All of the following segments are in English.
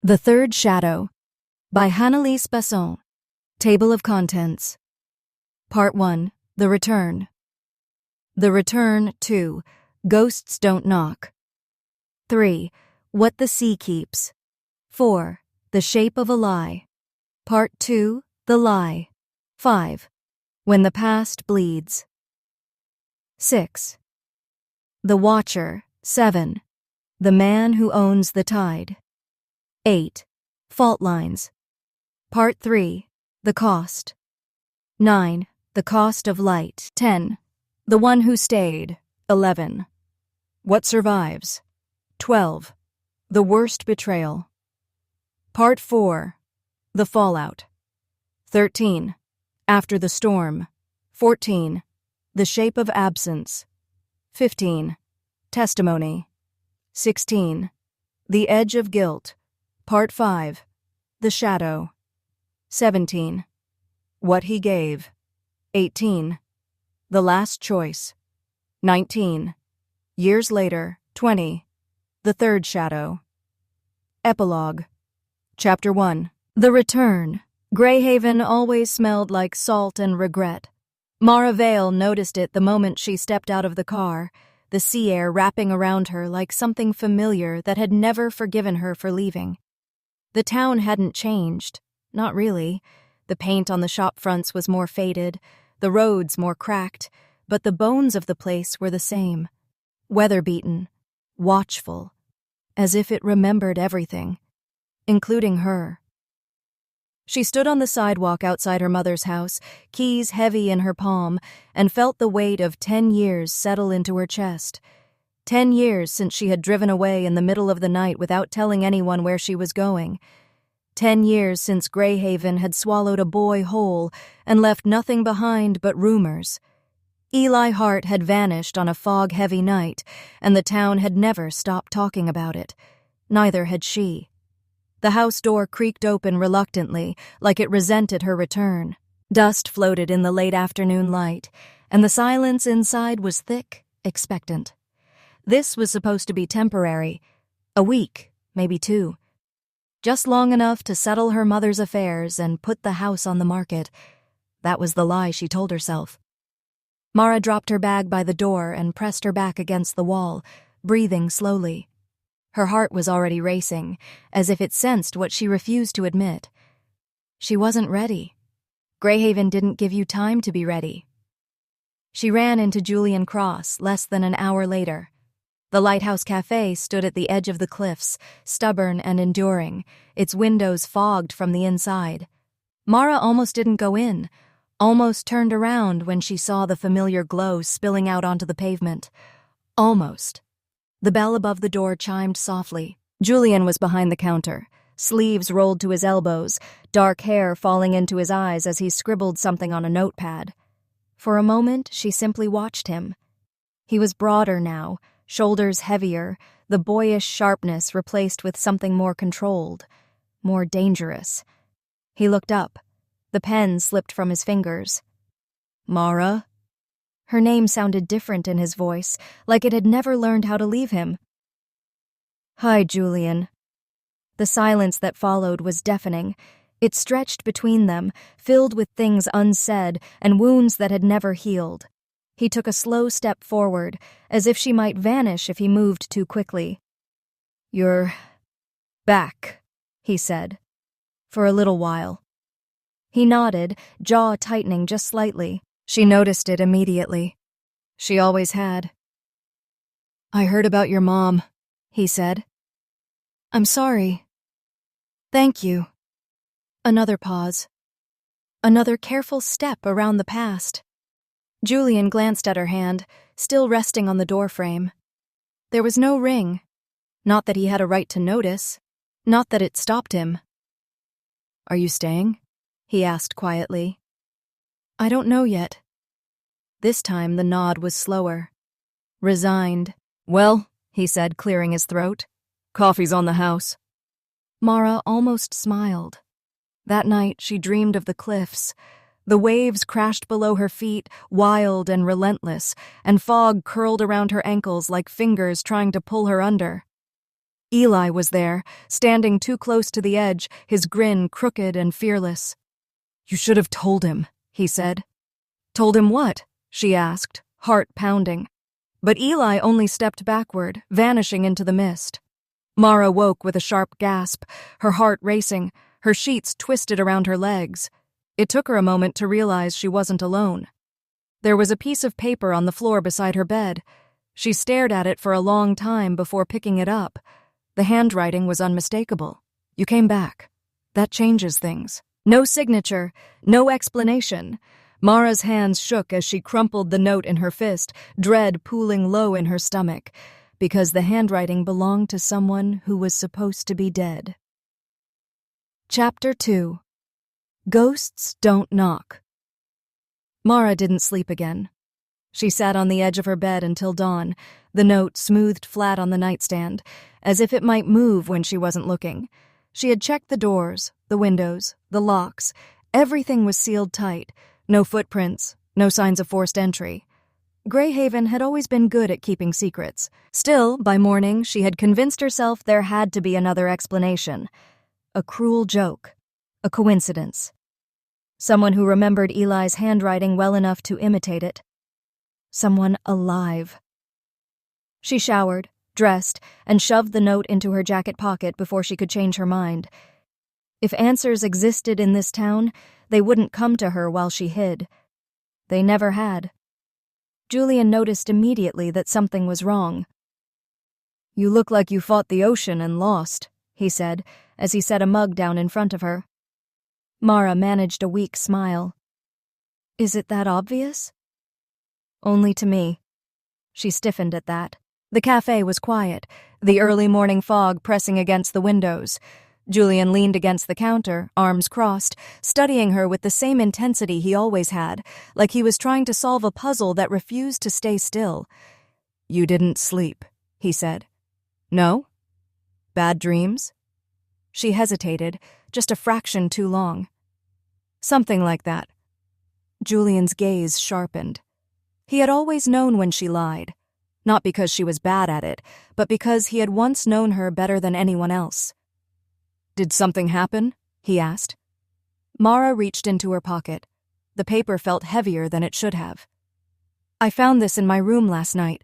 The Third Shadow by Annalise Besson. Table of Contents. Part 1. The Return. The Return 2. Ghosts Don't Knock. 3. What the Sea Keeps. 4. The Shape of a Lie. Part 2. The Lie. 5. When the Past Bleeds. 6. The Watcher. 7. The Man Who Owns the Tide. 8. Fault Lines. Part 3. The Cost. 9. The Cost of Light. 10. The One Who Stayed. 11. What Survives. 12. The Worst Betrayal. Part 4. The Fallout. 13. After the Storm. 14. The Shape of Absence. 15. Testimony. 16. The Edge of Guilt. Part 5. The Shadow. 17. What He Gave. 18. The Last Choice. 19. Years Later. 20. The Third Shadow. Epilogue. Chapter 1. The Return. Greyhaven always smelled like salt and regret. Mara Vale noticed it the moment she stepped out of the car, the sea air wrapping around her like something familiar that had never forgiven her for leaving. The town hadn't changed. Not really. The paint on the shop fronts was more faded, the roads more cracked, but the bones of the place were the same. Weather-beaten, watchful, as if it remembered everything, including her. She stood on the sidewalk outside her mother's house, keys heavy in her palm, and felt the weight of 10 years settle into her chest. 10 years since she had driven away in the middle of the night without telling anyone where she was going. 10 years since Greyhaven had swallowed a boy whole and left nothing behind but rumors. Eli Hart had vanished on a fog-heavy night, and the town had never stopped talking about it. Neither had she. The house door creaked open reluctantly, like it resented her return. Dust floated in the late afternoon light, and the silence inside was thick, expectant. This was supposed to be temporary. A week, maybe 2. Just long enough to settle her mother's affairs and put the house on the market. That was the lie she told herself. Mara dropped her bag by the door and pressed her back against the wall, breathing slowly. Her heart was already racing, as if it sensed what she refused to admit. She wasn't ready. Greyhaven didn't give you time to be ready. She ran into Julian Cross less than an hour later. The Lighthouse Cafe stood at the edge of the cliffs, stubborn and enduring, its windows fogged from the inside. Mara almost didn't go in, almost turned around when she saw the familiar glow spilling out onto the pavement. Almost. The bell above the door chimed softly. Julian was behind the counter, sleeves rolled to his elbows, dark hair falling into his eyes as he scribbled something on a notepad. For a moment, she simply watched him. He was broader now, shoulders heavier, the boyish sharpness replaced with something more controlled, more dangerous. He looked up. The pen slipped from his fingers. Mara? Her name sounded different in his voice, like it had never learned how to leave him. Hi, Julian. The silence that followed was deafening. It stretched between them, filled with things unsaid and wounds that had never healed. He took a slow step forward, as if she might vanish if he moved too quickly. You're back, he said. For a little while. He nodded, jaw tightening just slightly. She noticed it immediately. She always had. I heard about your mom, he said. I'm sorry. Thank you. Another pause. Another careful step around the past. Julian glanced at her hand, still resting on the doorframe. There was no ring. Not that he had a right to notice. Not that it stopped him. Are you staying? He asked quietly. I don't know yet. This time the nod was slower. Resigned. Well, he said, clearing his throat. Coffee's on the house. Mara almost smiled. That night she dreamed of the cliffs. The waves crashed below her feet, wild and relentless, and fog curled around her ankles like fingers trying to pull her under. Eli was there, standing too close to the edge, his grin crooked and fearless. "You should have told him," he said. "Told him what?" she asked, heart pounding. But Eli only stepped backward, vanishing into the mist. Mara woke with a sharp gasp, her heart racing, her sheets twisted around her legs. It took her a moment to realize she wasn't alone. There was a piece of paper on the floor beside her bed. She stared at it for a long time before picking it up. The handwriting was unmistakable. "You came back. That changes things." No signature, no explanation. Mara's hands shook as she crumpled the note in her fist, dread pooling low in her stomach, because the handwriting belonged to someone who was supposed to be dead. Chapter 2. Ghosts Don't Knock. Mara didn't sleep again. She sat on the edge of her bed until dawn, the note smoothed flat on the nightstand, as if it might move when she wasn't looking. She had checked the doors, the windows, the locks. Everything was sealed tight. No footprints, no signs of forced entry. Greyhaven had always been good at keeping secrets. Still, by morning, she had convinced herself there had to be another explanation. A cruel joke. A coincidence. Someone who remembered Eli's handwriting well enough to imitate it. Someone alive. She showered, dressed, and shoved the note into her jacket pocket before she could change her mind. If answers existed in this town, they wouldn't come to her while she hid. They never had. Julian noticed immediately that something was wrong. "You look like you fought the ocean and lost," he said, as he set a mug down in front of her. Mara managed a weak smile. "Is it that obvious?" "Only to me." She stiffened at that. The cafe was quiet, the early morning fog pressing against the windows. Julian leaned against the counter, arms crossed, studying her with the same intensity he always had, like he was trying to solve a puzzle that refused to stay still. "You didn't sleep," he said. "No? Bad dreams?" She hesitated, just a fraction too long. "Something like that." Julian's gaze sharpened. He had always known when she lied, not because she was bad at it, but because he had once known her better than anyone else. "Did something happen?" he asked. Mara reached into her pocket. The paper felt heavier than it should have. "I found this in my room last night."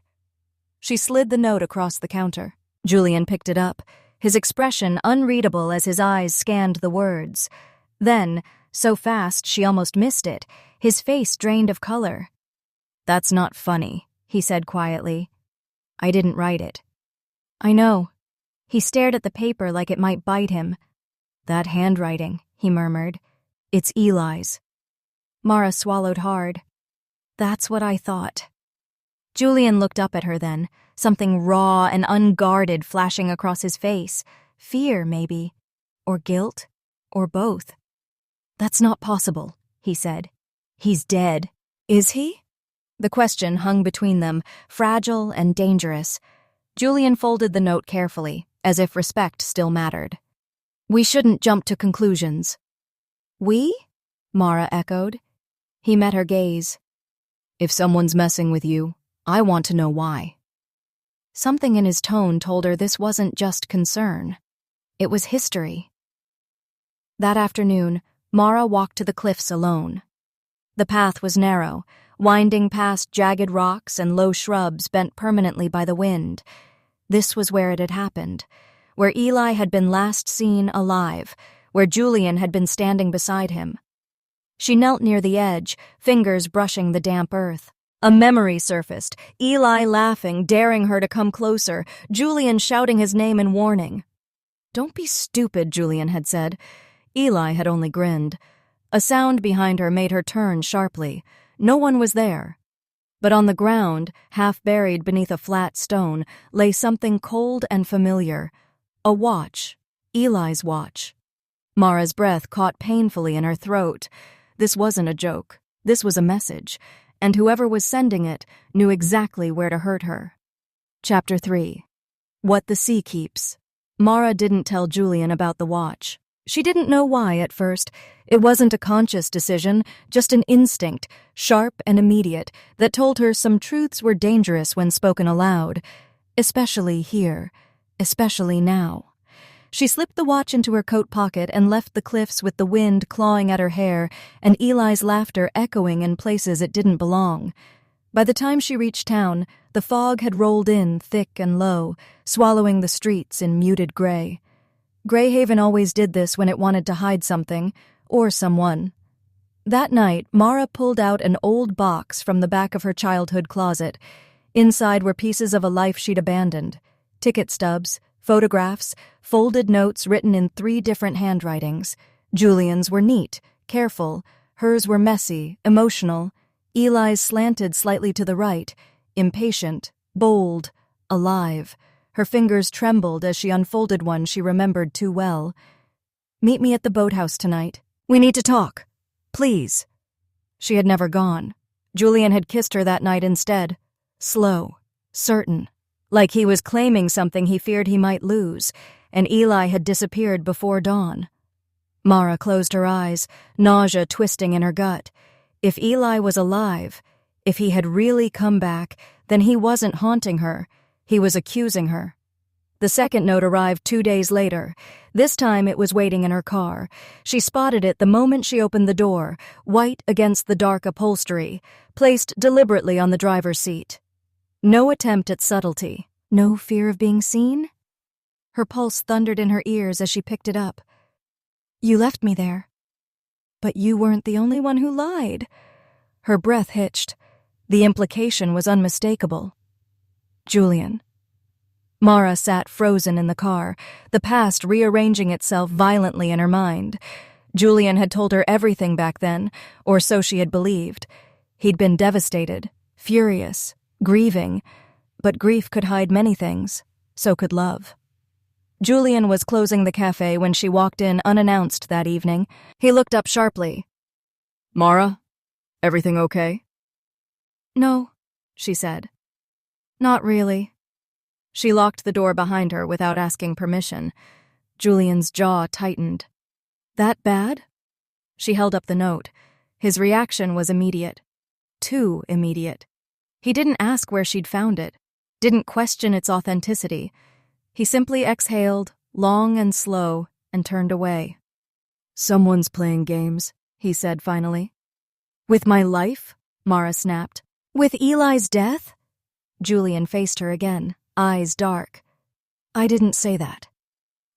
She slid the note across the counter. Julian picked it up, his expression unreadable as his eyes scanned the words. Then, so fast she almost missed it, his face drained of color. "That's not funny," he said quietly. "I didn't write it." "I know." He stared at the paper like it might bite him. "That handwriting," he murmured. "It's Eli's." Mara swallowed hard. "That's what I thought." Julian looked up at her then, something raw and unguarded flashing across his face. Fear, maybe. Or guilt. Or both. "That's not possible," he said. "He's dead." "Is he?" The question hung between them, fragile and dangerous. Julian folded the note carefully, as if respect still mattered. "We shouldn't jump to conclusions." "We?" Mara echoed. He met her gaze. "If someone's messing with you, I want to know why." Something in his tone told her this wasn't just concern. It was history. That afternoon, Mara walked to the cliffs alone. The path was narrow, winding past jagged rocks and low shrubs bent permanently by the wind. This was where it had happened, where Eli had been last seen alive, where Julian had been standing beside him. She knelt near the edge, fingers brushing the damp earth. A memory surfaced, Eli laughing, daring her to come closer, Julian shouting his name in warning. "Don't be stupid," Julian had said. Eli had only grinned. A sound behind her made her turn sharply. No one was there. But on the ground, half buried beneath a flat stone, lay something cold and familiar. A watch. Eli's watch. Mara's breath caught painfully in her throat. This wasn't a joke. This was a message, and whoever was sending it knew exactly where to hurt her. Chapter 3. What the Sea Keeps. Mara didn't tell Julian about the watch. She didn't know why at first. It wasn't a conscious decision, just an instinct, sharp and immediate, that told her some truths were dangerous when spoken aloud, especially here, especially now. She slipped the watch into her coat pocket and left the cliffs with the wind clawing at her hair and Eli's laughter echoing in places it didn't belong. By the time she reached town, the fog had rolled in thick and low, swallowing the streets in muted gray. Greyhaven always did this when it wanted to hide something, or someone. That night, Mara pulled out an old box from the back of her childhood closet. Inside were pieces of a life she'd abandoned. Ticket stubs, photographs, folded notes written in 3 different handwritings. Julian's were neat, careful. Hers were messy, emotional. Eli's slanted slightly to the right, impatient, bold, alive. Her fingers trembled as she unfolded one she remembered too well. "Meet me at the boathouse tonight. We need to talk. Please." She had never gone. Julian had kissed her that night instead. Slow, certain, like he was claiming something he feared he might lose, and Eli had disappeared before dawn. Mara closed her eyes, nausea twisting in her gut. If Eli was alive, if he had really come back, then he wasn't haunting her. He was accusing her. The second note arrived 2 days later. This time it was waiting in her car. She spotted it the moment she opened the door, white against the dark upholstery, placed deliberately on the driver's seat. No attempt at subtlety. No fear of being seen? Her pulse thundered in her ears as she picked it up. "You left me there. But you weren't the only one who lied." Her breath hitched. The implication was unmistakable. Julian. Mara sat frozen in the car, the past rearranging itself violently in her mind. Julian had told her everything back then, or so she had believed. He'd been devastated, furious, grieving, but grief could hide many things, so could love. Julian was closing the cafe when she walked in unannounced that evening. He looked up sharply. "Mara, everything okay?" "No," she said. "Not really." She locked the door behind her without asking permission. Julian's jaw tightened. "That bad?" She held up the note. His reaction was immediate. Too immediate. He didn't ask where she'd found it, didn't question its authenticity. He simply exhaled, long and slow, and turned away. "Someone's playing games," he said finally. "With my life?" Mara snapped. "With Eli's death?" Julian faced her again, eyes dark. "I didn't say that."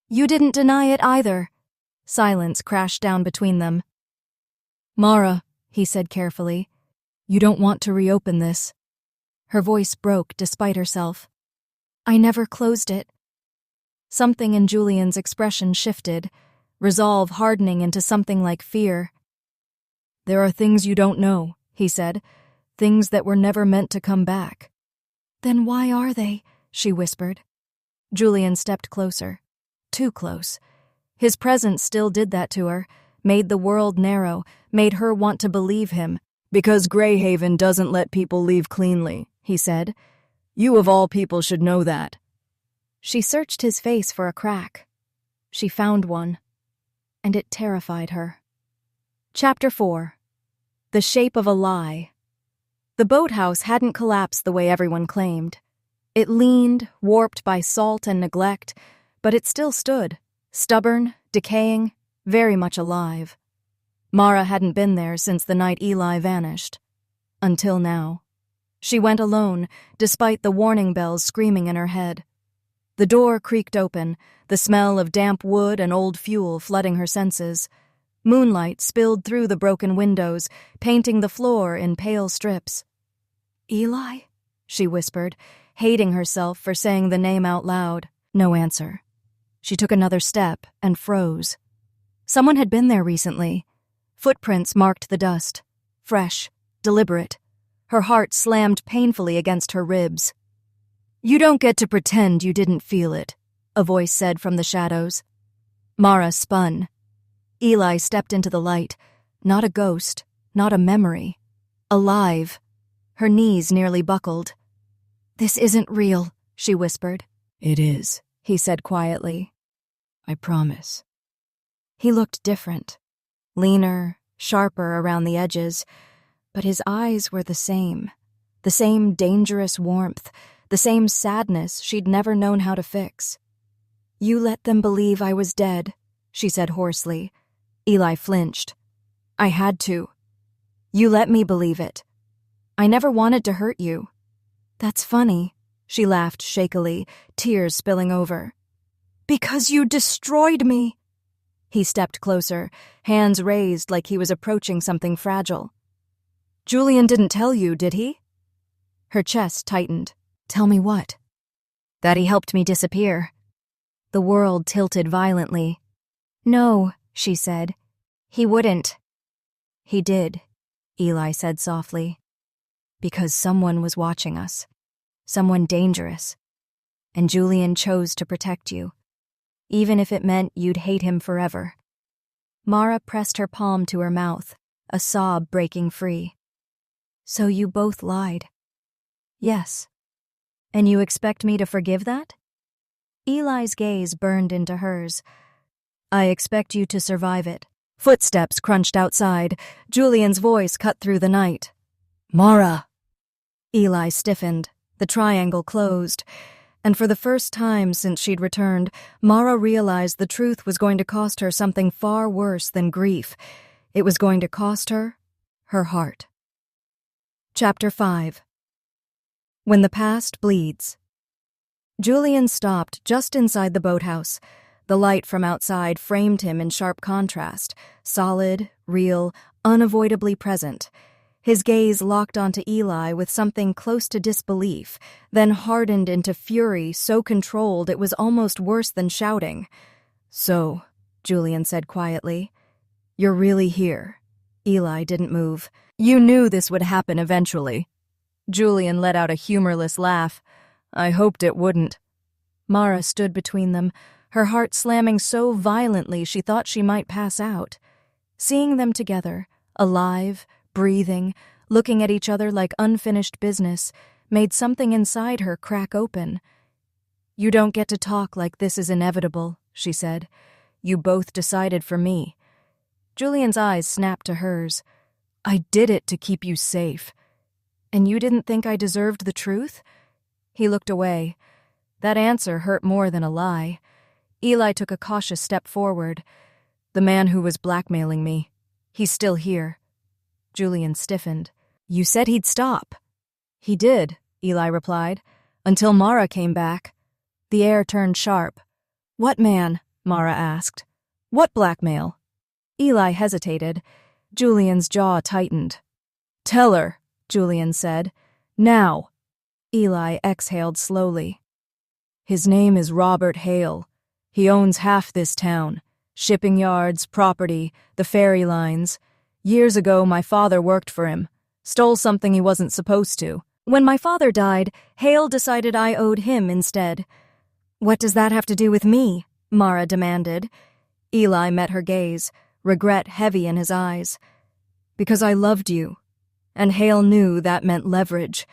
"You didn't deny it either." Silence crashed down between them. "Mara," he said carefully, "you don't want to reopen this." Her voice broke despite herself. "I never closed it." Something in Julian's expression shifted, resolve hardening into something like fear. "There are things you don't know," he said, "things that were never meant to come back." "Then why are they?" she whispered. Julian stepped closer. Too close. His presence still did that to her, made the world narrow, made her want to believe him. "Because Greyhaven doesn't let people leave cleanly," he said. "You of all people should know that." She searched his face for a crack. She found one, and it terrified her. Chapter 4. The Shape of a Lie. The boathouse hadn't collapsed the way everyone claimed. It leaned, warped by salt and neglect, but it still stood, stubborn, decaying, very much alive. Mara hadn't been there since the night Eli vanished. Until now. She went alone, despite the warning bells screaming in her head. The door creaked open, the smell of damp wood and old fuel flooding her senses. Moonlight spilled through the broken windows, painting the floor in pale strips. "Eli?" she whispered, hating herself for saying the name out loud. No answer. She took another step and froze. Someone had been there recently. Footprints marked the dust. Fresh, deliberate. Her heart slammed painfully against her ribs. "You don't get to pretend you didn't feel it," a voice said from the shadows. Mara spun. Eli stepped into the light. Not a ghost, not a memory. Alive. Her knees nearly buckled. "This isn't real," she whispered. "It is," he said quietly. "I promise." He looked different. Leaner, sharper around the edges, but his eyes were the same dangerous warmth, the same sadness she'd never known how to fix. You let them believe I was dead, she said hoarsely. Eli flinched. I had to. You let me believe it. I never wanted to hurt you. That's funny, she laughed shakily, tears spilling over. Because you destroyed me. He stepped closer, hands raised like he was approaching something fragile. Julian didn't tell you, did he? Her chest tightened. Tell me what? That he helped me disappear. The world tilted violently. No, she said. He wouldn't. He did, Eli said softly. Because someone was watching us. Someone dangerous. And Julian chose to protect you. Even if it meant you'd hate him forever. Mara pressed her palm to her mouth, a sob breaking free. So you both lied. Yes. And you expect me to forgive that? Eli's gaze burned into hers. I expect you to survive it. Footsteps crunched outside. Julian's voice cut through the night. Mara! Eli stiffened. The triangle closed. And for the first time since she'd returned, Mara realized the truth was going to cost her something far worse than grief. It was going to cost her her heart. Chapter 5. When the Past Bleeds. Julian stopped just inside the boathouse. The light from outside framed him in sharp contrast, solid, real, unavoidably present. His gaze locked onto Eli with something close to disbelief, then hardened into fury so controlled it was almost worse than shouting. So, Julian said quietly, you're really here. Eli didn't move. You knew this would happen eventually. Julian let out a humorless laugh. I hoped it wouldn't. Mara stood between them, her heart slamming so violently she thought she might pass out. Seeing them together, alive, breathing, looking at each other like unfinished business, made something inside her crack open. You don't get to talk like this is inevitable, she said. You both decided for me. Julian's eyes snapped to hers. I did it to keep you safe. And you didn't think I deserved the truth? He looked away. That answer hurt more than a lie. Eli took a cautious step forward. The man who was blackmailing me. He's still here. Julian stiffened. You said he'd stop. He did, Eli replied, until Mara came back. The air turned sharp. What man? Mara asked. What blackmail? Eli hesitated. Julian's jaw tightened. Tell her, Julian said. Now. Eli exhaled slowly. His name is Robert Hale. He owns half this town. Shipping yards, property, the ferry lines. Years ago, my father worked for him. Stole something he wasn't supposed to. When my father died, Hale decided I owed him instead. What does that have to do with me? Mara demanded. Eli met her gaze, regret heavy in his eyes. Because I loved you. And Hale knew that meant leverage.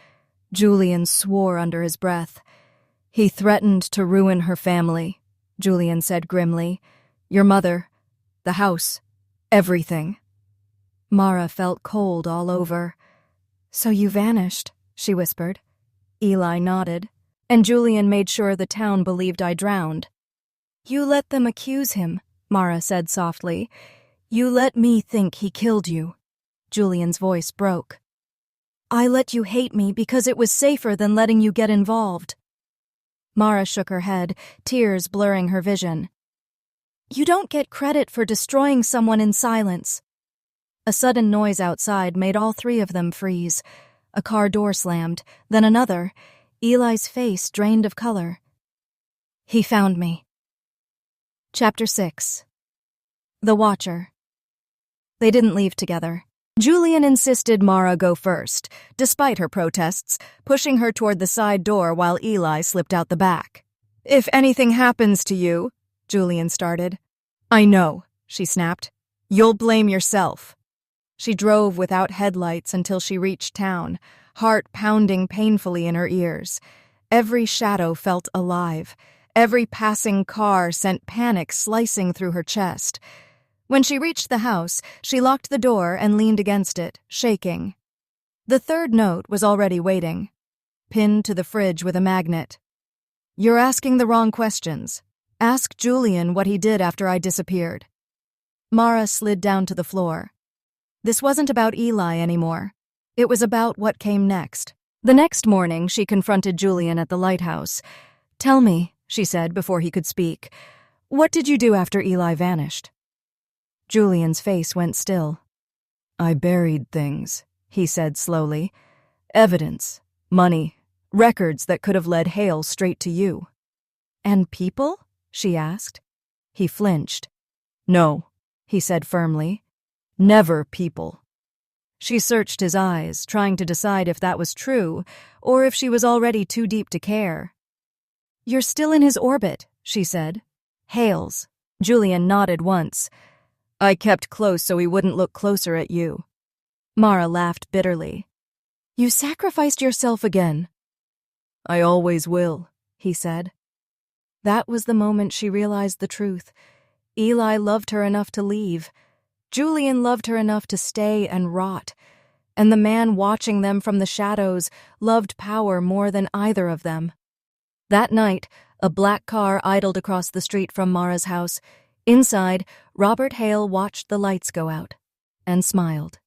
Julian swore under his breath. He threatened to ruin her family, Julian said grimly. Your mother, the house, everything. Mara felt cold all over. So you vanished, she whispered. Eli nodded, and Julian made sure the town believed I drowned. You let them accuse him, Mara said softly. You let me think he killed you. Julian's voice broke. I let you hate me because it was safer than letting you get involved. Mara shook her head, tears blurring her vision. You don't get credit for destroying someone in silence. A sudden noise outside made all three of them freeze. A car door slammed, then another. Eli's face drained of color. He found me. Chapter 6. The Watcher. They didn't leave together. Julian insisted Mara go first, despite her protests, pushing her toward the side door while Eli slipped out the back. If anything happens to you, Julian started. I know, she snapped. You'll blame yourself. She drove without headlights until she reached town, heart pounding painfully in her ears. Every shadow felt alive. Every passing car sent panic slicing through her chest. When she reached the house, she locked the door and leaned against it, shaking. The third note was already waiting, pinned to the fridge with a magnet. You're asking the wrong questions. Ask Julian what he did after I disappeared. Mara slid down to the floor. This wasn't about Eli anymore. It was about what came next. The next morning, she confronted Julian at the lighthouse. "Tell me," she said before he could speak, "what did you do after Eli vanished?" Julian's face went still. "I buried things," he said slowly. "Evidence, money, records that could have led Hale straight to you." "And people?" she asked. He flinched. "No," he said firmly. "Never people." She searched his eyes, trying to decide if that was true, or if she was already too deep to care. "You're still in his orbit," she said. "Hale's." Julian nodded once. "I kept close so he wouldn't look closer at you." Mara laughed bitterly. "You sacrificed yourself again." "I always will," he said. That was the moment she realized the truth. Eli loved her enough to leave. Julian loved her enough to stay and rot. And the man watching them from the shadows loved power more than either of them. That night, a black car idled across the street from Mara's house. Inside, Robert Hale watched the lights go out and smiled.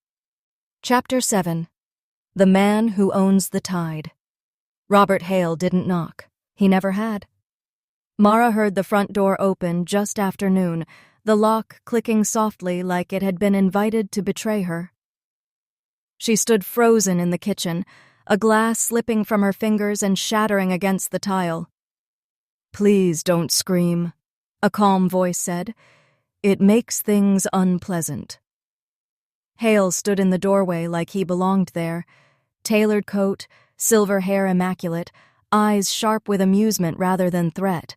Chapter 7. The Man Who Owns the Tide. Robert Hale didn't knock. He never had. Mara heard the front door open just after noon, the lock clicking softly like it had been invited to betray her. She stood frozen in the kitchen, a glass slipping from her fingers and shattering against the tile. "Please don't scream," a calm voice said. "It makes things unpleasant." Hale stood in the doorway like he belonged there. Tailored coat, silver hair immaculate, eyes sharp with amusement rather than threat.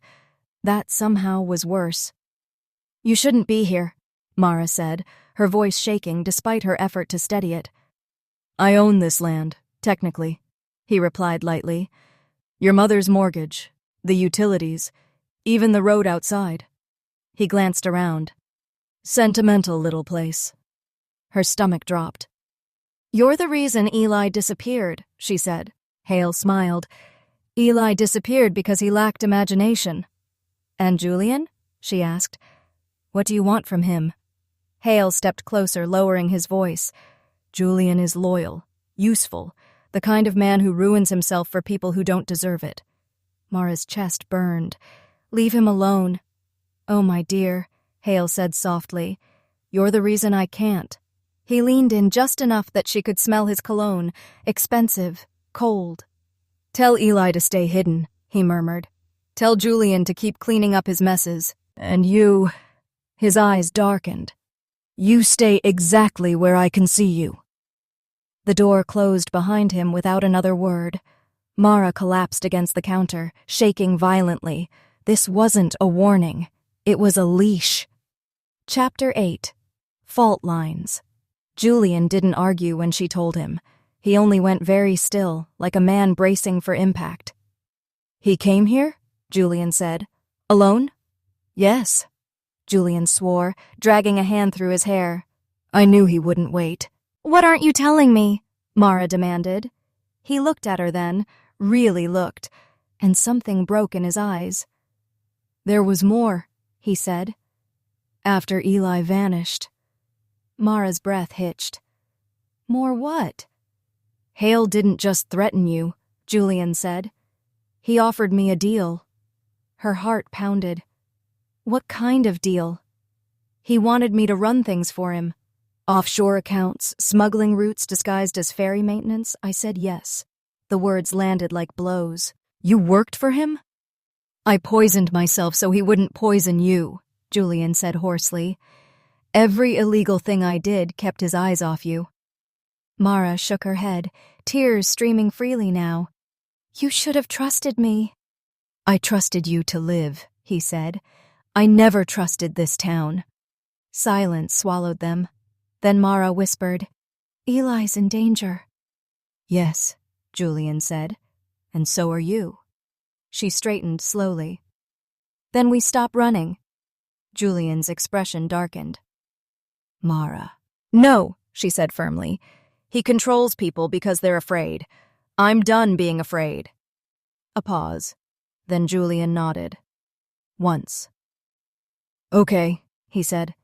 That somehow was worse. "You shouldn't be here," Mara said, her voice shaking despite her effort to steady it. "I own this land, technically," he replied lightly. "Your mother's mortgage, the utilities, even the road outside." He glanced around. "Sentimental little place." Her stomach dropped. "You're the reason Eli disappeared," she said. Hale smiled. "Eli disappeared because he lacked imagination." "And Julian?" she asked. "What do you want from him?" Hale stepped closer, lowering his voice. "Julian is loyal, useful, the kind of man who ruins himself for people who don't deserve it." Mara's chest burned. "Leave him alone." "Oh, my dear," Hale said softly. "You're the reason I can't." He leaned in just enough that she could smell his cologne, expensive, cold. "Tell Eli to stay hidden," he murmured. "Tell Julian to keep cleaning up his messes. And you—" His eyes darkened. "You stay exactly where I can see you." The door closed behind him without another word. Mara collapsed against the counter, shaking violently. This wasn't a warning. It was a leash. Chapter 8. Fault Lines. Julian didn't argue when she told him. He only went very still, like a man bracing for impact. "He came here?" Julian said. "Alone?" "Yes." Julian swore, dragging a hand through his hair. "I knew he wouldn't wait." "What aren't you telling me?" Mara demanded. He looked at her then, really looked, and something broke in his eyes. "There was more," he said. "After Eli vanished." Mara's breath hitched. "More what?" "Hale didn't just threaten you," Julian said. "He offered me a deal." Her heart pounded. "What kind of deal?" "He wanted me to run things for him. Offshore accounts, smuggling routes disguised as ferry maintenance." I said yes. The words landed like blows. "You worked for him?" "I poisoned myself so he wouldn't poison you," Julian said hoarsely. "Every illegal thing I did kept his eyes off you." Mara shook her head, tears streaming freely now. "You should have trusted me." "I trusted you to live," he said. "I never trusted this town." Silence swallowed them. Then Mara whispered, "Eli's in danger." "Yes," Julian said, "and so are you." She straightened slowly. "Then we stop running." Julian's expression darkened. "Mara." "No," she said firmly. "He controls people because they're afraid. I'm done being afraid." A pause. Then Julian nodded. once. "Okay," he said.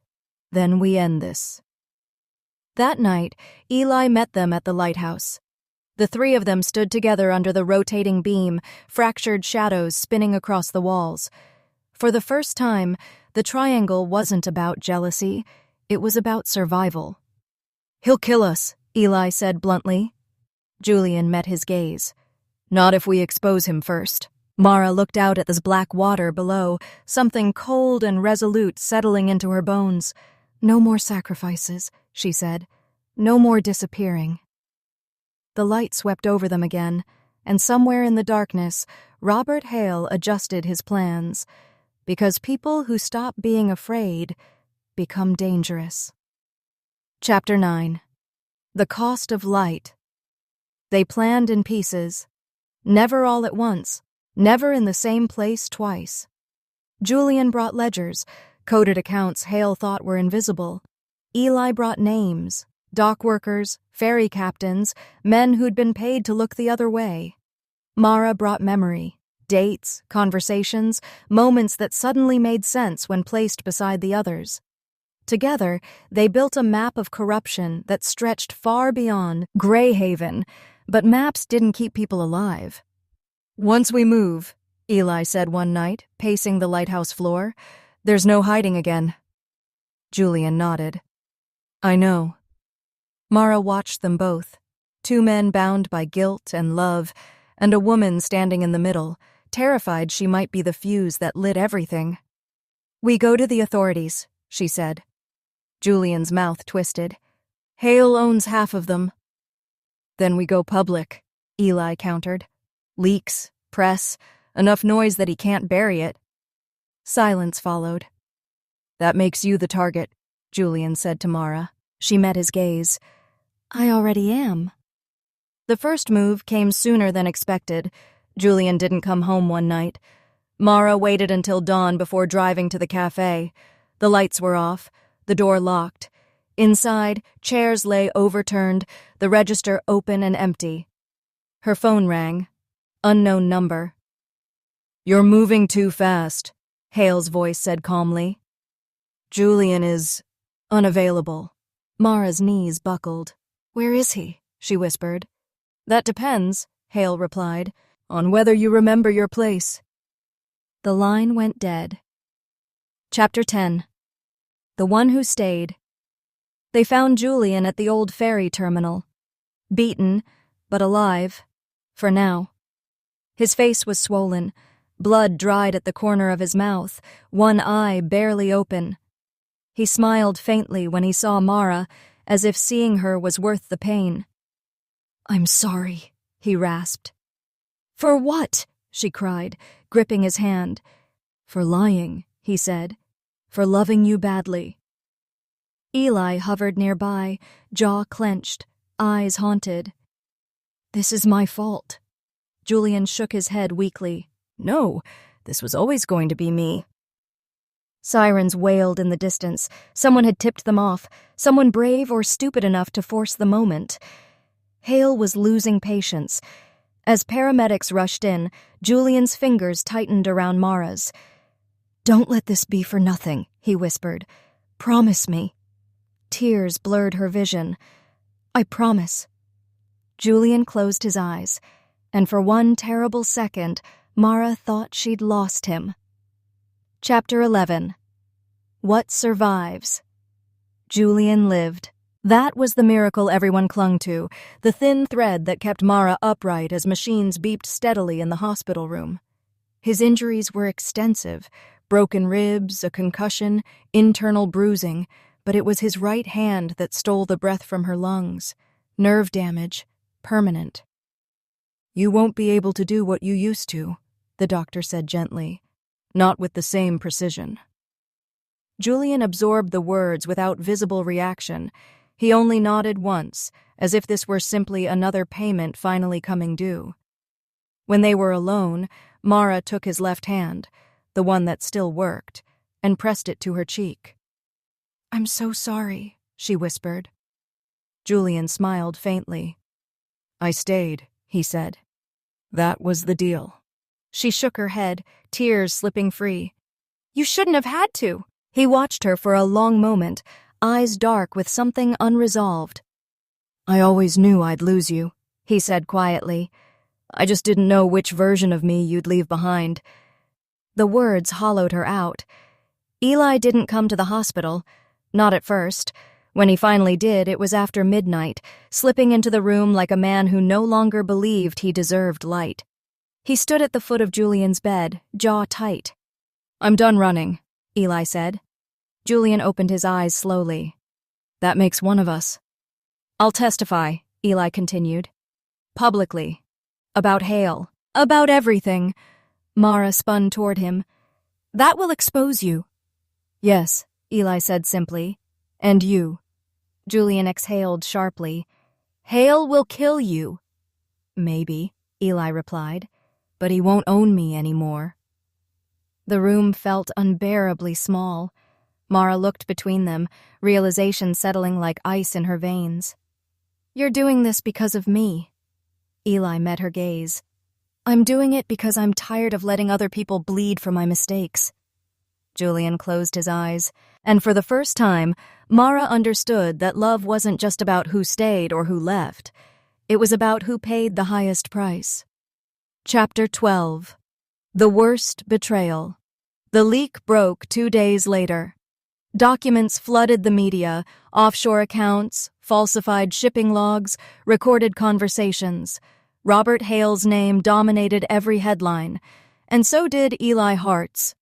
"Then we end this." That night, Eli met them at the lighthouse. The three of them stood together under the rotating beam, fractured shadows spinning across the walls. For the first time, the triangle wasn't about jealousy, it was about survival. "He'll kill us," Eli said bluntly. Julian met his gaze. "Not if we expose him first." Mara looked out at the black water below, something cold and resolute settling into her bones. "No more sacrifices," she said. "No more disappearing." The light swept over them again, and somewhere in the darkness, Robert Hale adjusted his plans. Because people who stop being afraid become dangerous. Chapter 9. The Cost of Light. They planned in pieces. Never all at once. Never in the same place twice. Julian brought ledgers, coded accounts Hale thought were invisible. Eli brought names, dock workers, ferry captains, men who'd been paid to look the other way. Mara brought memory, dates, conversations, moments that suddenly made sense when placed beside the others. Together, they built a map of corruption that stretched far beyond Greyhaven, but maps didn't keep people alive. "Once we move," Eli said one night, pacing the lighthouse floor, "there's no hiding again." Julian nodded. "I know." Mara watched them both, two men bound by guilt and love, and a woman standing in the middle, terrified she might be the fuse that lit everything. "We go to the authorities," she said. Julian's mouth twisted. "Hale owns half of them." "Then we go public," Eli countered. "Leaks, press, enough noise that he can't bury it." Silence followed. "That makes you the target," Julian said to Mara. She met his gaze. "I already am." The first move came sooner than expected. Julian didn't come home one night. Mara waited until dawn before driving to the cafe. The lights were off, the door locked. Inside, chairs lay overturned, the register open and empty. Her phone rang. Unknown number. "You're moving too fast," Hale's voice said calmly. "Julian is unavailable." Mara's knees buckled. "Where is he?" she whispered. "That depends," Hale replied, "on whether you remember your place." The line went dead. Chapter 10. The One Who Stayed. They found Julian at the old ferry terminal. Beaten, but alive. For now. His face was swollen. Blood dried at the corner of his mouth, one eye barely open. He smiled faintly when he saw Mara, as if seeing her was worth the pain. "I'm sorry," he rasped. "For what?" she cried, gripping his hand. "For lying," he said. "For loving you badly." Eli hovered nearby, jaw clenched, eyes haunted. "This is my fault." Julian shook his head weakly. "No, this was always going to be me." Sirens wailed in the distance. Someone had tipped them off, someone brave or stupid enough to force the moment. Hale was losing patience. As paramedics rushed in, Julian's fingers tightened around Mara's. "Don't let this be for nothing," he whispered. "Promise me." Tears blurred her vision. "I promise." Julian closed his eyes, and for one terrible second, Mara thought she'd lost him. Chapter 11. What Survives. Julian lived. That was the miracle everyone clung to, the thin thread that kept Mara upright as machines beeped steadily in the hospital room. His injuries were extensive, broken ribs, a concussion, internal bruising, but it was his right hand that stole the breath from her lungs. Nerve damage, permanent. "You won't be able to do what you used to," the doctor said gently. "Not with the same precision." Julian absorbed the words without visible reaction. He only nodded once, as if this were simply another payment finally coming due. When they were alone, Mara took his left hand, the one that still worked, and pressed it to her cheek. "I'm so sorry," she whispered. Julian smiled faintly. "I stayed," he said. "That was the deal." She shook her head, tears slipping free. You shouldn't have had to. He watched her for a long moment, eyes dark with something unresolved. I always knew I'd lose you, he said quietly. I just didn't know which version of me you'd leave behind. The words hollowed her out. Eli didn't come to the hospital. Not at first. When he finally did, it was after midnight, slipping into the room like a man who no longer believed he deserved light. He stood at the foot of Julian's bed, jaw tight. I'm done running, Eli said. Julian opened his eyes slowly. That makes one of us. I'll testify, Eli continued. Publicly. About Hale. About everything. Mara spun toward him. That will expose you. Yes, Eli said simply. And you. Julian exhaled sharply. Hale will kill you. Maybe, Eli replied, but he won't own me anymore. The room felt unbearably small. Mara looked between them, realization settling like ice in her veins. You're doing this because of me. Eli met her gaze. I'm doing it because I'm tired of letting other people bleed for my mistakes. Julian closed his eyes, and for the first time, Mara understood that love wasn't just about who stayed or who left. It was about who paid the highest price. Chapter 12. The Worst Betrayal. The leak broke 2 days later. Documents flooded the media, offshore accounts, falsified shipping logs, recorded conversations. Robert Hale's name dominated every headline, and so did Eli Hart's.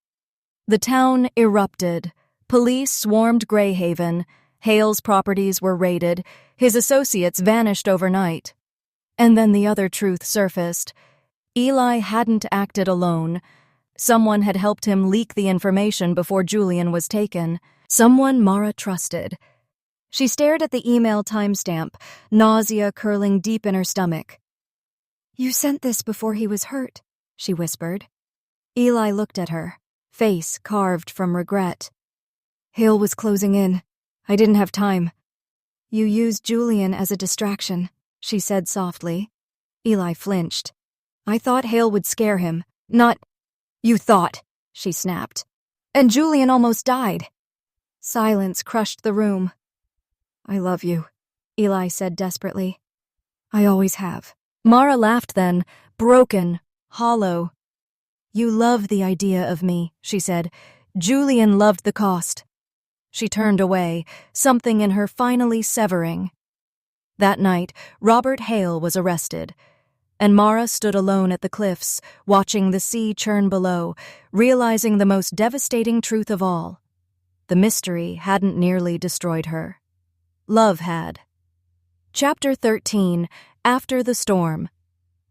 The town erupted. Police swarmed Greyhaven. Hale's properties were raided. His associates vanished overnight. And then the other truth surfaced. Eli hadn't acted alone. Someone had helped him leak the information before Julian was taken. Someone Mara trusted. She stared at the email timestamp, nausea curling deep in her stomach. You sent this before he was hurt, she whispered. Eli looked at her, face carved from regret. Hale was closing in. I didn't have time. You used Julian as a distraction, she said softly. Eli flinched. I thought Hale would scare him. Not... You thought, she snapped. And Julian almost died. Silence crushed the room. I love you, Eli said desperately. I always have. Mara laughed then, broken, hollow. You love the idea of me, she said. Julian loved the cost. She turned away, something in her finally severing. That night, Robert Hale was arrested, and Mara stood alone at the cliffs, watching the sea churn below, realizing the most devastating truth of all. The mystery hadn't nearly destroyed her. Love had. Chapter 13. After the Storm.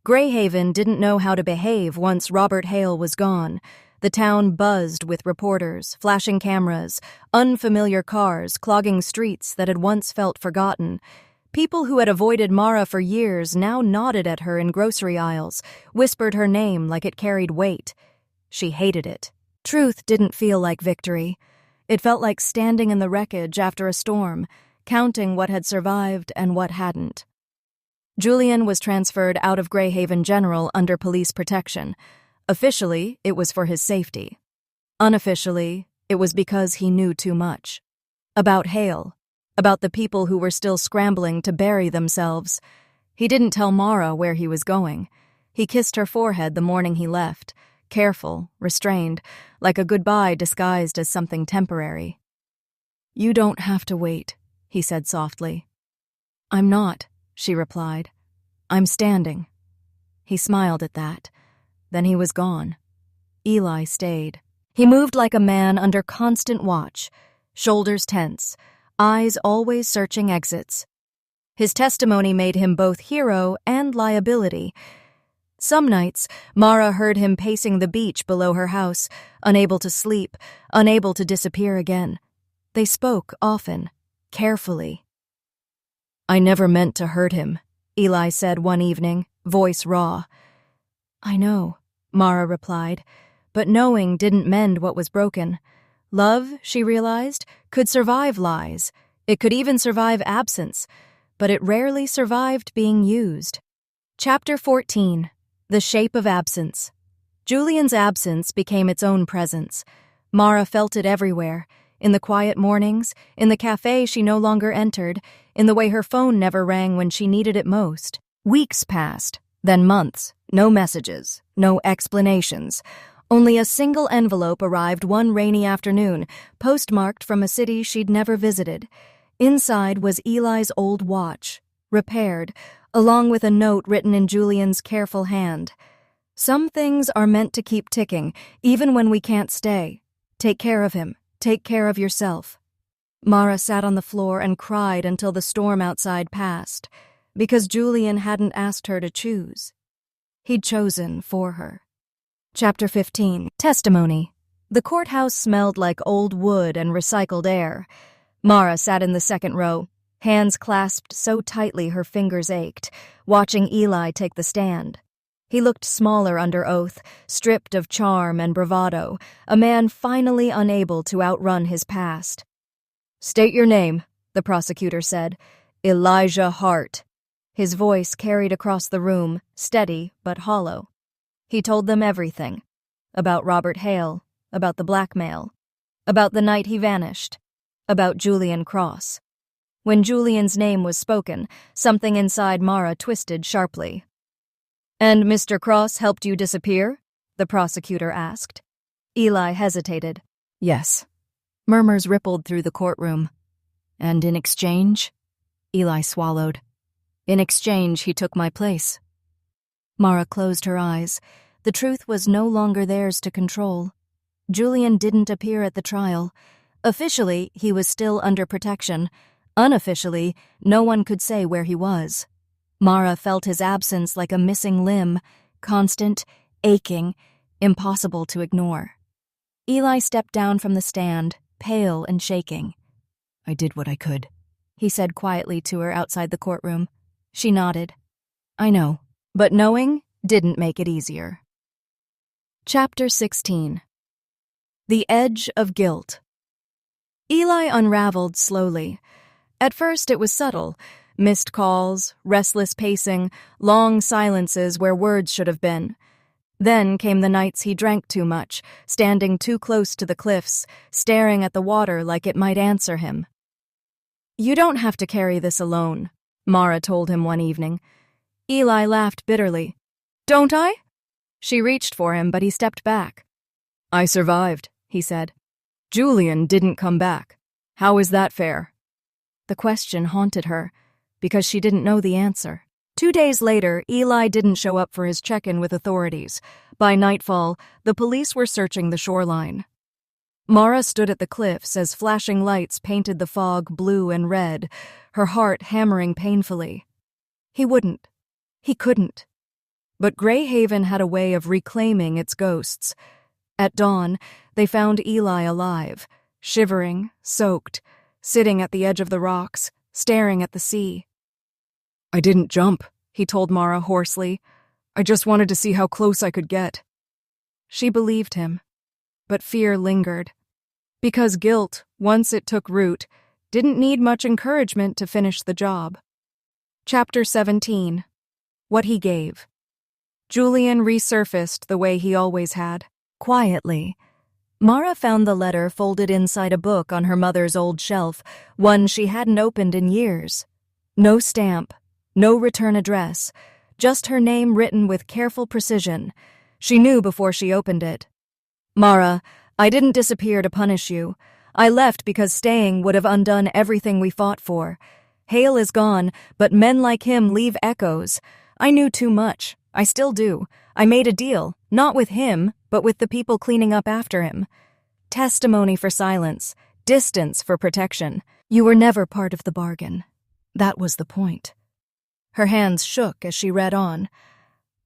Greyhaven didn't know how to behave once Robert Hale was gone. The town buzzed with reporters, flashing cameras, unfamiliar cars clogging streets that had once felt forgotten. People who had avoided Mara for years now nodded at her in grocery aisles, whispered her name like it carried weight. She hated it. Truth didn't feel like victory. It felt like standing in the wreckage after a storm, counting what had survived and what hadn't. Julian was transferred out of Greyhaven General under police protection. Officially, it was for his safety. Unofficially, it was because he knew too much. About Hale, about the people who were still scrambling to bury themselves. He didn't tell Mara where he was going. He kissed her forehead the morning he left, careful, restrained, like a goodbye disguised as something temporary. You don't have to wait, he said softly. I'm not, she replied. I'm standing. He smiled at that. Then he was gone. Eli stayed. He moved like a man under constant watch, shoulders tense, eyes always searching exits. His testimony made him both hero and liability. Some nights, Mara heard him pacing the beach below her house, unable to sleep, unable to disappear again. They spoke often, carefully. I never meant to hurt him, Eli said one evening, voice raw. I know, Mara replied, but knowing didn't mend what was broken. Love, she realized, could survive lies. It could even survive absence, but it rarely survived being used. Chapter 14. The Shape of Absence. Julian's absence became its own presence. Mara felt it everywhere, in the quiet mornings, in the cafe she no longer entered, in the way her phone never rang when she needed it most. Weeks passed, then months, no messages, no explanations. Only a single envelope arrived one rainy afternoon, postmarked from a city she'd never visited. Inside was Eli's old watch, repaired, along with a note written in Julian's careful hand. Some things are meant to keep ticking, even when we can't stay. Take care of him. Take care of yourself. Mara sat on the floor and cried until the storm outside passed, because Julian hadn't asked her to choose. He'd chosen for her. Chapter 15. Testimony. The courthouse smelled like old wood and recycled air. Mara sat in the second row, hands clasped so tightly her fingers ached, watching Eli take the stand. He looked smaller under oath, stripped of charm and bravado, a man finally unable to outrun his past. "State your name," the prosecutor said. "Elijah Hart." His voice carried across the room, steady but hollow. He told them everything. About Robert Hale, about the blackmail, about the night he vanished, about Julian Cross. When Julian's name was spoken, something inside Mara twisted sharply. "And Mr. Cross helped you disappear?" the prosecutor asked. Eli hesitated. "Yes." Murmurs rippled through the courtroom. "And in exchange?" Eli swallowed. "In exchange, he took my place." Mara closed her eyes. The truth was no longer theirs to control. Julian didn't appear at the trial. Officially, he was still under protection. Unofficially, no one could say where he was. Mara felt his absence like a missing limb, constant, aching, impossible to ignore. Eli stepped down from the stand, pale and shaking. "I did what I could," he said quietly to her outside the courtroom. She nodded. "I know," but knowing didn't make it easier. Chapter 16. The Edge of Guilt. Eli unraveled slowly. At first it was subtle. Missed calls, restless pacing, long silences where words should have been. Then came the nights he drank too much, standing too close to the cliffs, staring at the water like it might answer him. "You don't have to carry this alone," Mara told him one evening. Eli laughed bitterly. "Don't I?" She reached for him, but he stepped back. "I survived," he said. "Julian didn't come back. How is that fair?" The question haunted her, because she didn't know the answer. 2 days later, Eli didn't show up for his check-in with authorities. By nightfall, the police were searching the shoreline. Mara stood at the cliffs as flashing lights painted the fog blue and red, her heart hammering painfully. He wouldn't. He couldn't. But Greyhaven had a way of reclaiming its ghosts. At dawn, they found Eli alive, shivering, soaked, sitting at the edge of the rocks, staring at the sea. "I didn't jump," he told Mara hoarsely. "I just wanted to see how close I could get." She believed him, but fear lingered. Because guilt, once it took root, didn't need much encouragement to finish the job. Chapter 17. What he gave. Julian resurfaced the way he always had, quietly. Mara found the letter folded inside a book on her mother's old shelf, one she hadn't opened in years. No stamp, no return address, just her name written with careful precision. She knew before she opened it. "Mara, I didn't disappear to punish you. I left because staying would have undone everything we fought for. Hale is gone, but men like him leave echoes. I knew too much. I still do. I made a deal, not with him, but with the people cleaning up after him. Testimony for silence, distance for protection. You were never part of the bargain. That was the point." Her hands shook as she read on.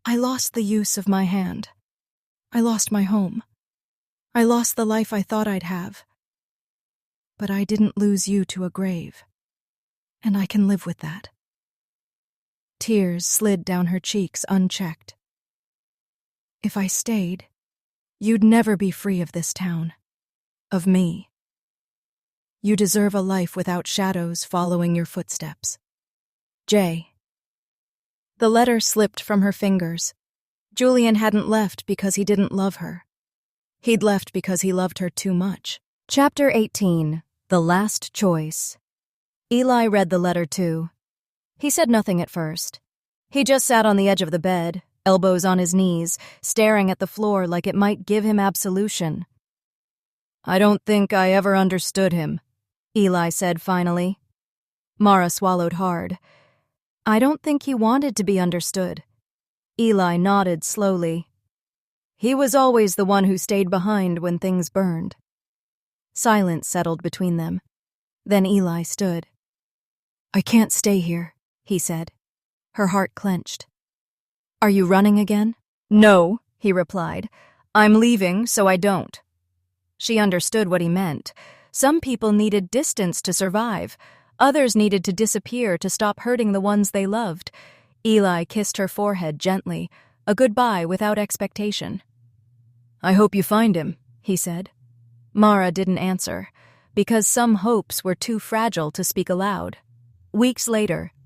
"I lost the use of my hand. I lost my home. I lost the life I thought I'd have. But I didn't lose you to a grave. And I can live with that." Tears slid down her cheeks unchecked. "If I stayed, you'd never be free of this town. Of me. You deserve a life without shadows following your footsteps. Jay." The letter slipped from her fingers. Julian hadn't left because he didn't love her. He'd left because he loved her too much. Chapter 18. The Last Choice. Eli read the letter too. He said nothing at first. He just sat on the edge of the bed, elbows on his knees, staring at the floor like it might give him absolution. "I don't think I ever understood him," Eli said finally. Mara swallowed hard. "I don't think he wanted to be understood." Eli nodded slowly. "He was always the one who stayed behind when things burned." Silence settled between them. Then Eli stood. "I can't stay here," he said. Her heart clenched. "Are you running again?" "No," he replied. "I'm leaving, so I don't." She understood what he meant. Some people needed distance to survive. Others needed to disappear to stop hurting the ones they loved. Eli kissed her forehead gently, a goodbye without expectation. "I hope you find him," he said. Mara didn't answer, because some hopes were too fragile to speak aloud. Weeks later,